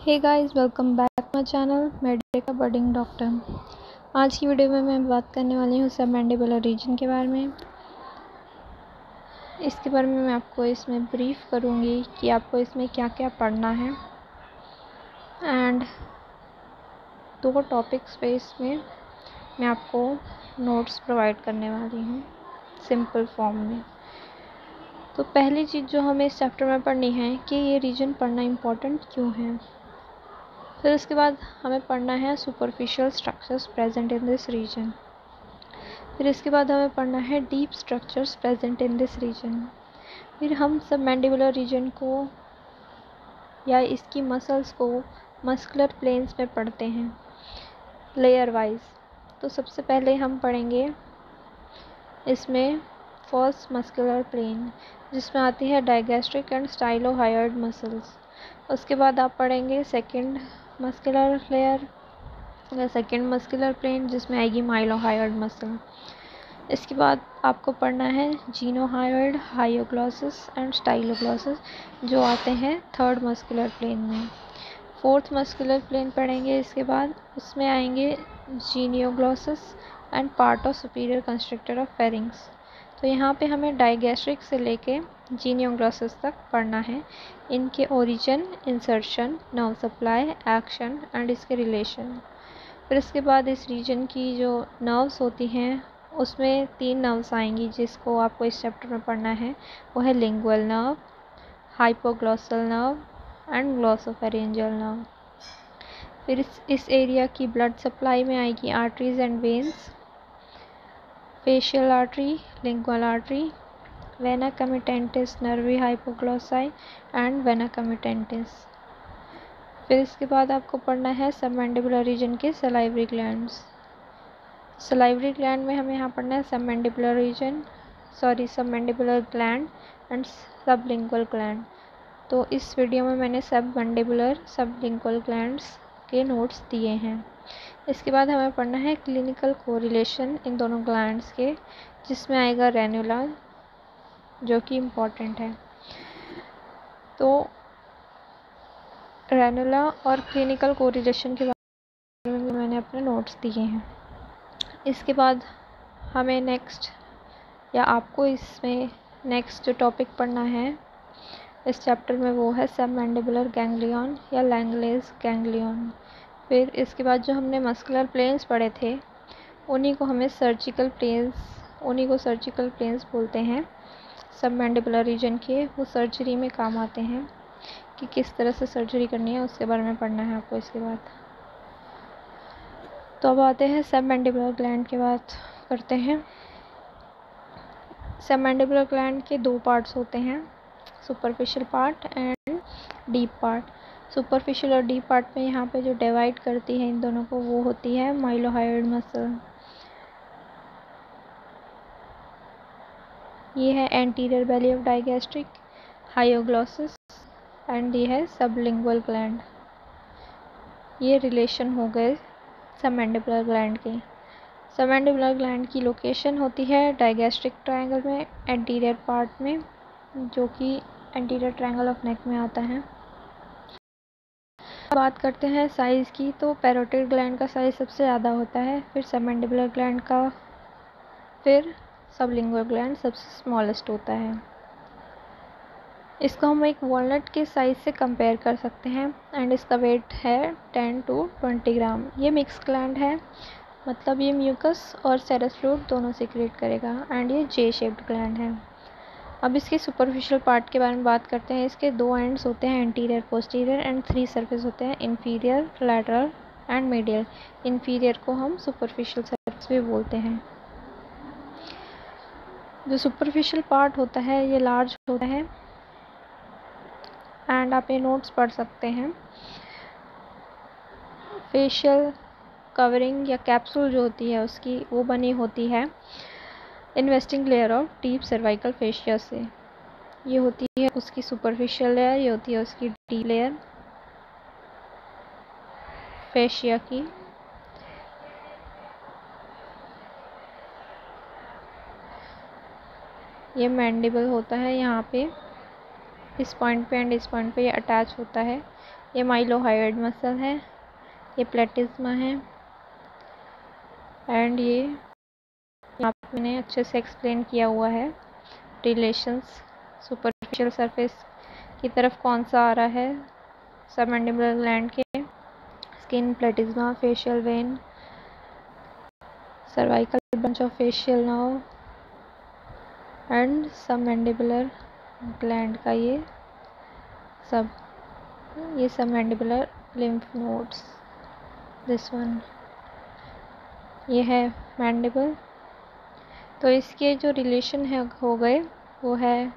Hey guys, welcome back my channel Medica budding doctor. आज की video में मैं बात करने वाली हूँ सबमैंडिबुलर रीजन के बारे में। इसके बारे में मैं आपको इसमें ब्रीफ करूँगी कि आपको इसमें क्या क्या पढ़ना है एंड दो टॉपिक्स पे इसमें मैं आपको नोट्स प्रोवाइड करने वाली हूँ सिंपल फॉर्म में। तो पहली चीज़ जो हमें इस चैप्टर में पढ़नी है कि ये रीजन पढ़ना इम्पोर्टेंट क्यों है। फिर उसके बाद हमें पढ़ना है superficial structures present in this region. फिर इसके बाद हमें पढ़ना है deep structures present in this region. फिर हम सबमैंडिबुलर रीजन को या इसकी मसल्स को मस्कुलर प्लेन्स में पढ़ते हैं लेयर वाइज। तो सबसे पहले हम पढ़ेंगे इसमें फर्स्ट मस्कुलर प्लेन, जिसमें आती है डाइगैस्ट्रिक एंड स्टाइलोहायोइड मसल्स। उसके बाद आप पढ़ेंगे सेकंड मस्कुलर लेयर या सेकंड मस्कुलर प्लेन, जिसमें आएगी माइलोहायोइड मसल। इसके बाद आपको पढ़ना है जीनोहायोइड, हायोग्लॉसस एंड स्टाइलोग्लॉसस, जो आते हैं थर्ड मस्कुलर प्लेन में। फोर्थ मस्कुलर प्लेन पढ़ेंगे इसके बाद, उसमें आएंगे genioglossus and part of superior constrictor of pharynx. तो यहाँ पे हमें डाइगैस्ट्रिक से लेके जीनियोग्लॉसस तक पढ़ना है, इनके origin, insertion, nerve supply, action and इसके रिलेशन। फिर इसके बाद इस रीजन की जो नर्व्स होती हैं उसमें 3 नर्व्स आएंगी जिसको आपको इस चैप्टर में पढ़ना है। वो है lingual nerve, hypoglossal nerve and glossopharyngeal nerve. फिर इस एरिया की ब्लड सप्लाई में आएगी arteries and veins, facial artery, lingual artery, vena comitantes nervi hypoglossi and vena comitantes. फिर इसके बाद आपको पढ़ना है सबमैंडिबुलर रीजन के सलाइवरी ग्लैंड्स। सलाइवरी ग्लैंड में हमें यहाँ पढ़ना है submandibular gland and sublingual gland. तो इस वीडियो में मैंने सबमैंडिबुलर सबलिंगुअल ग्लैंड्स के नोट्स दिए हैं। इसके बाद हमें पढ़ना है क्लिनिकल कोरिलेशन इन दोनों ग्लैंड्स के, जिसमें आएगा रेनुला, जो कि इम्पॉर्टेंट है। तो रेनुला और क्लिनिकल कोरिलेशन के बारे में मैंने अपने नोट्स दिए हैं। इसके बाद हमें नेक्स्ट या आपको इसमें नेक्स्ट जो टॉपिक पढ़ना है इस चैप्टर में वो है सबमैंडिबुलर गैंग्लियन या लैंगलेज गैंग्लियन। फिर इसके बाद जो हमने मस्कुलर प्लेन्स पढ़े थे उन्हीं को सर्जिकल प्लेन्स बोलते हैं सबमैंडिबुलर रीजन के। वो सर्जरी में काम आते हैं कि किस तरह से सर्जरी करनी है, उसके बारे में पढ़ना है आपको इसके बाद। तो अब आते हैं सबमैंडिबुलर ग्लैंड के बात करते हैं। सबमैंडिबुलर ग्लैंड के 2 पार्ट्स होते हैं, superficial part and deep part. Superficial और डीप पार्ट में यहाँ पे जो डिवाइड करती है इन दोनों को वो होती है माइलोहायोइड मसल। ये है anterior belly of digastric, hyoglossus and ये है सबलिंगुअल ग्लैंड। ये रिलेशन हो गए सबमैंडिबुलर ग्लैंड के। सबमैंडिबुलर ग्लैंड की लोकेशन होती है डाइगैस्ट्रिक ट्रायंगल में एंटीरियर पार्ट में, जो कि एंटीरियर ट्रायंगल ऑफ नेक में आता है। बात करते हैं साइज़ की, तो पैरोटिड ग्लैंड का साइज़ सबसे ज़्यादा होता है, फिर सबमैंडिबुलर ग्लैंड का, फिर सबलिंगुअल ग्लैंड सबसे स्मॉलेस्ट होता है। इसको हम एक वॉलनट के साइज़ से कंपेयर कर सकते हैं एंड इसका वेट है 10 to 20 ग्राम। ये मिक्स ग्लैंड है, मतलब ये म्यूकस और सेरस फ्लूइड दोनों सीक्रेट करेगा एंड ये जे शेप्ड ग्लैंड है। अब इसके सुपरफिशियल पार्ट के बारे में बात करते हैं। इसके 2 एंड्स होते हैं एंटीरियर पोस्टीरियर एंड 3 सरफेस होते हैं inferior, lateral and medial. Inferior को हम सुपरफिशियल सरफेस भी बोलते हैं। जो सुपरफिशियल पार्ट होता है ये लार्ज होता है एंड आप ये नोट्स पढ़ सकते हैं। फेशियल कवरिंग या कैप्सूल जो होती है उसकी वो बनी होती है investing layer of deep cervical fascia से। ये होती है उसकी सुपरफिशियल लेयर, ये होती है उसकी डीप लेयर फेशिया की। ये मैंडिबल होता है, यहाँ पे इस पॉइंट पे एंड इस पॉइंट पे ये अटैच होता है। ये माइलोहायोइड मसल है, ये प्लेटिज्मा है, एंड ये यहाँ पे मैंने अच्छे से एक्सप्लेन किया हुआ है रिलेशंस। सुपरफिशियल सरफेस की तरफ कौन सा आ रहा है, सबमैंडिबुलर ग्लैंड के, skin, प्लेटिज्मा, facial vein, cervical bunch of facial nerve and submandibular gland का ये submandibular lymph nodes. This one, ये है मैंडिबल। तो इसके जो रिलेशन है हो गए वो है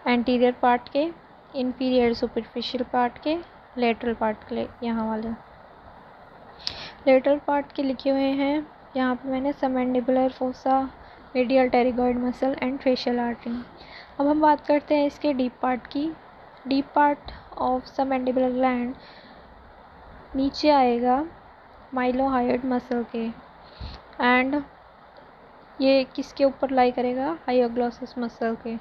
एंटीरियर पार्ट के, इंफीरियर सुपरफिशियल पार्ट के, लेटरल पार्ट के। यहाँ वाले लेटरल पार्ट के लिखे हुए हैं यहाँ पे मैंने submandibular fossa, medial pterygoid muscle and facial artery. अब हम बात करते हैं इसके डीप पार्ट की। Deep part of submandibular gland नीचे आएगा माइलोहायोइड मसल के, एंड ये किसके ऊपर लाई करेगा, हाइपोग्लॉसस मसल के।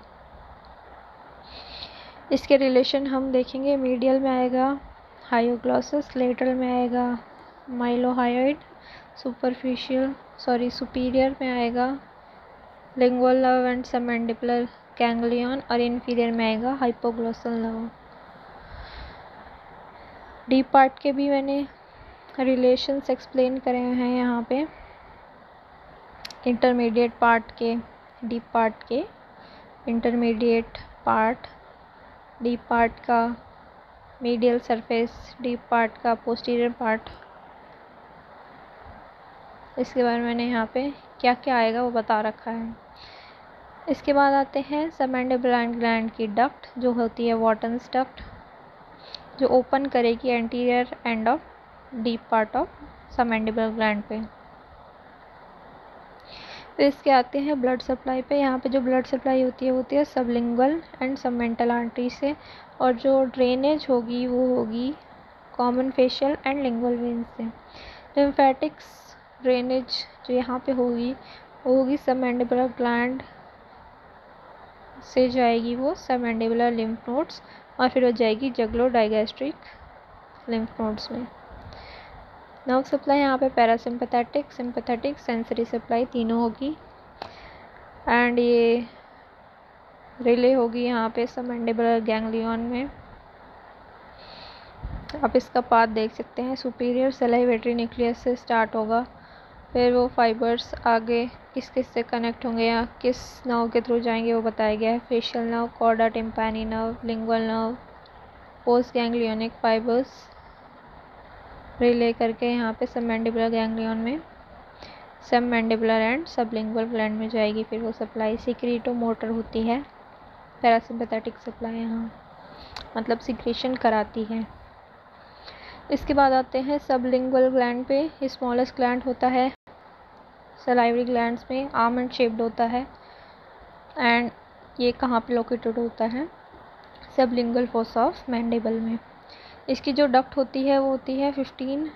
इसके रिलेशन हम देखेंगे, मीडियल में आएगा हाइपोग्लॉसस, लेटरल में आएगा माइलोहायोइड, सुपीरियर में आएगा lingual nerve and submandibular ganglion, और इंफीरियर में आएगा हाइपोग्लॉसल नर्व। डीप पार्ट के भी मैंने रिलेशंस एक्सप्लेन करे हैं यहाँ पे, इंटरमीडिएट पार्ट के, डीप पार्ट के, इंटरमीडिएट पार्ट, डीप पार्ट का मीडियल सरफेस, डीप पार्ट का पोस्टीरियर पार्ट। इसके बारे में मैंने यहाँ पे क्या क्या आएगा वो बता रखा है। इसके बाद आते हैं सबमैंडिबुलर ग्लैंड की डक्ट, जो होती है वॉटन्स डक्ट, जो ओपन करेगी anterior end of deep part of submandibular gland पे। फिर इसके आते हैं ब्लड सप्लाई पे। यहाँ पे जो ब्लड सप्लाई होती है सबलिंगुअल एंड सबमेंटल आर्टरी से, और जो ड्रेनेज होगी वो होगी common facial and lingual when से। लिम्फेटिक्स ड्रेनेज जो यहाँ पे होगी वो होगी सबमैंडिबुलर ग्लैंड से जाएगी वो सबमैंडिबुलर लिम्फ नोड्स, और फिर हो जाएगी जगलो डाइगैस्ट्रिक लिम्फ नोड्स में। नर्व सप्लाई यहाँ पे पैरासिम्पैथेटिक, सिंपैथेटिक, सेंसरी सप्लाई तीनों होगी, एंड ये रिले होगी यहाँ पे सबमैंडिबुलर गैंग्लियन में। आप इसका पाथ देख सकते हैं, सुपीरियर सलाइवेटरी न्यूक्लियस से स्टार्ट होगा, फिर वो फाइबर्स आगे किस किस से कनेक्ट होंगे या किस नर्व के थ्रू जाएंगे वो बताया गया है। Facial nerve, chorda tympani nerve, lingual nerve, post ganglionic fibres relay करके यहाँ पे सबमैंडिबुलर गैंग्लियन में, सबमैंडिबुलर एंड सबलिंगुअल ग्लैंड में जाएगी। फिर वो सप्लाई सिक्रीटो मोटर होती है, पैरासिम्पैथेटिक सप्लाई यहाँ मतलब सिक्रीशन कराती है। इसके बाद आते हैं सबलिंगुअल ग्लैंड पे। स्मॉलेस्ट ग्लैंड होता है सलाइवरी ग्लैंड्स में, आमंड शेप्ड होता है, एंड ये कहाँ पे लोकेटेड होता है, सबलिंगुअल फोसा ऑफ मैंडिबल में। इसकी जो डक्ट होती है वो होती है 15,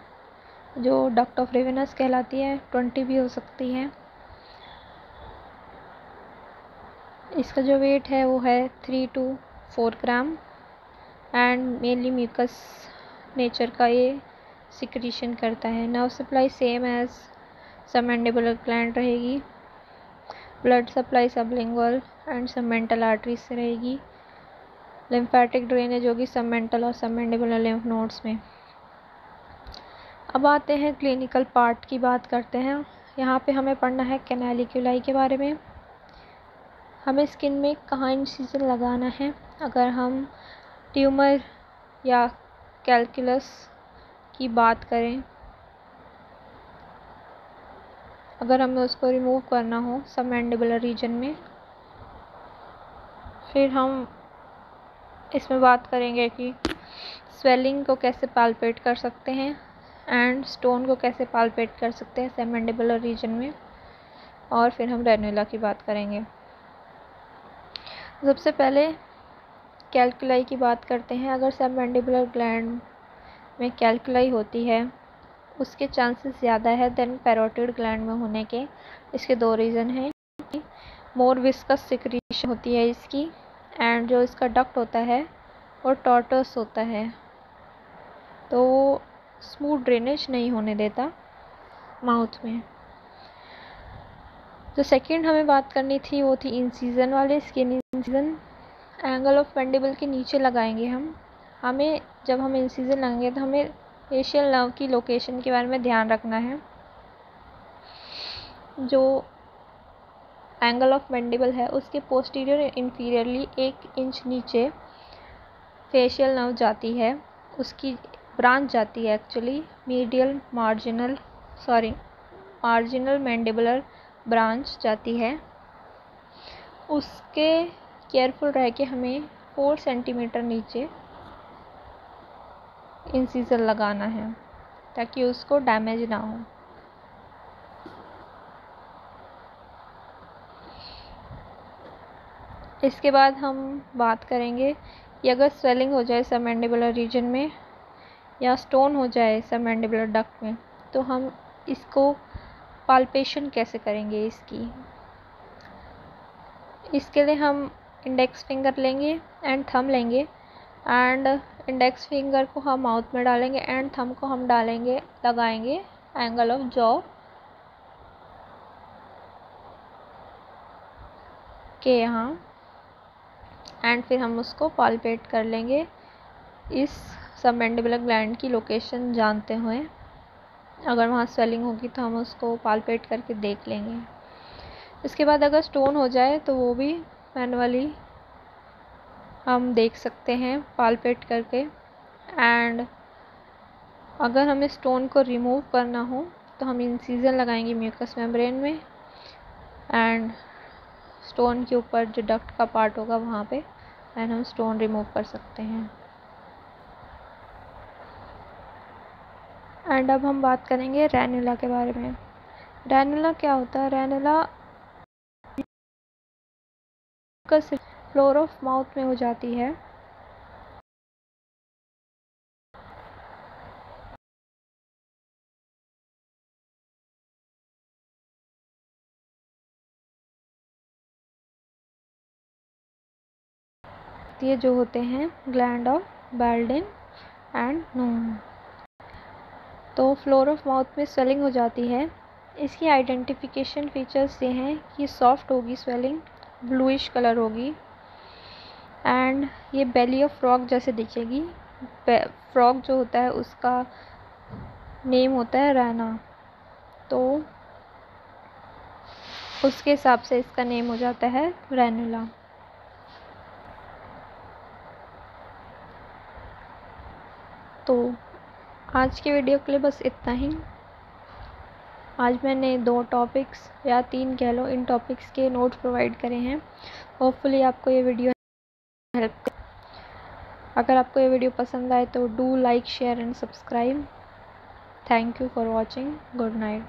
जो डक्ट ऑफ रेवेनस कहलाती है, 20 भी हो सकती है। इसका जो वेट है वो है 3 to 4 ग्राम, एंड मेनली म्यूकस नेचर का ये सिक्रीशन करता है। Nerve supply same as submandibular gland रहेगी। Blood supply sublingual and submental arteries से रहेगी। लिम्फेटिक ड्रेनेज होगी सबमेंटल और सबमैंडिबुलर लिम्फ नोड्स में। अब आते हैं क्लिनिकल पार्ट की बात करते हैं। यहाँ पे हमें पढ़ना है कैनालिक्यूलाई के बारे में। हमें स्किन में कहाँ इंसिजन लगाना है, अगर हम ट्यूमर या कैलकुलस की बात करें, अगर हमें उसको रिमूव करना हो सबमैंडिबुलर रीजन में। फिर हम इसमें बात करेंगे कि स्वेलिंग को कैसे पाल्पेट कर सकते हैं एंड स्टोन को कैसे पाल्पेट कर सकते हैं सबमैंडिबुलर रीजन में, और फिर हम रेनुला की बात करेंगे। सबसे पहले कैलकुलाई की बात करते हैं। अगर सबमैंडिबुलर ग्लैंड में कैलकुलाई होती है उसके चांसेस ज़्यादा है देन पैरोटिड ग्लैंड में होने के। इसके 2 रीज़न हैं। मोर विस्कस सिक्रीशन होती है इसकी, एंड जो इसका डक्ट होता है और टॉर्टस होता है, तो वो स्मूथ ड्रेनेज नहीं होने देता माउथ में। जो सेकंड हमें बात करनी थी वो थी इंसिजन वाले skin incision. Angle of mandible के नीचे लगाएंगे हमें जब हम इंसिजन लगाएंगे तो हमें फेशियल नर्व की लोकेशन के बारे में ध्यान रखना है। जो एंगल ऑफ मैंडिबल है उसके पोस्टीरियर इंफीरियरली 1 इंच नीचे फेशियल नर्व जाती है, उसकी ब्रांच जाती है एक्चुअली मार्जिनल मैंडिबुलर ब्रांच जाती है। उसके केयरफुल रह के हमें 4 सेंटीमीटर नीचे इंसिजन लगाना है ताकि उसको डैमेज ना हो। इसके बाद हम बात करेंगे कि अगर स्वेलिंग हो जाए सबमैंडिबुलर रीजन में या स्टोन हो जाए सबमैंडिबुलर डक्ट में, तो हम इसको पाल्पेशन कैसे करेंगे इसके लिए हम इंडेक्स फिंगर लेंगे एंड थंब लेंगे, एंड इंडेक्स फिंगर को हम माउथ में डालेंगे एंड थंब को हम लगाएंगे एंगल ऑफ जॉ के यहाँ, एंड फिर हम उसको पाल्पेट कर लेंगे इस सबमैंडिबुलर ग्लैंड की लोकेशन जानते हुए। अगर वहाँ स्वेलिंग होगी तो हम उसको पाल्पेट करके देख लेंगे। इसके बाद अगर स्टोन हो जाए तो वो भी मैनुअली हम देख सकते हैं पाल्पेट करके। एंड अगर हमें स्टोन को रिमूव करना हो तो हम इंसिजन लगाएंगे म्यूकस मेम्ब्रेन में, एंड स्टोन के ऊपर जो डक्ट का पार्ट होगा वहाँ पे एंड हम स्टोन रिमूव कर सकते हैं। एंड अब हम बात करेंगे रैनुला के बारे में। रैनुला क्या होता है? रैनुला फ्लोर ऑफ माउथ में हो जाती है। ये जो होते हैं ग्लैंड ऑफ बाल्डिन एंड नून। तो फ्लोर ऑफ माउथ में स्वेलिंग हो जाती है। इसकी आइडेंटिफिकेशन फीचर्स ये हैं कि सॉफ्ट होगी स्वेलिंग, ब्लूइश कलर होगी, एंड ये बेली ऑफ फ्रॉग जैसे दिखेगी। फ्रॉग जो होता है उसका नेम होता है रैना, तो उसके हिसाब से इसका नेम हो जाता है रैनुला। तो आज की वीडियो के लिए बस इतना ही। आज मैंने 2 टॉपिक्स या 3 कह लो, इन टॉपिक्स के नोट्स प्रोवाइड करे हैं। होपफुली आपको ये वीडियो हेल्प करे। अगर आपको ये वीडियो पसंद आए तो do like, share and subscribe. Thank you for watching. Good night.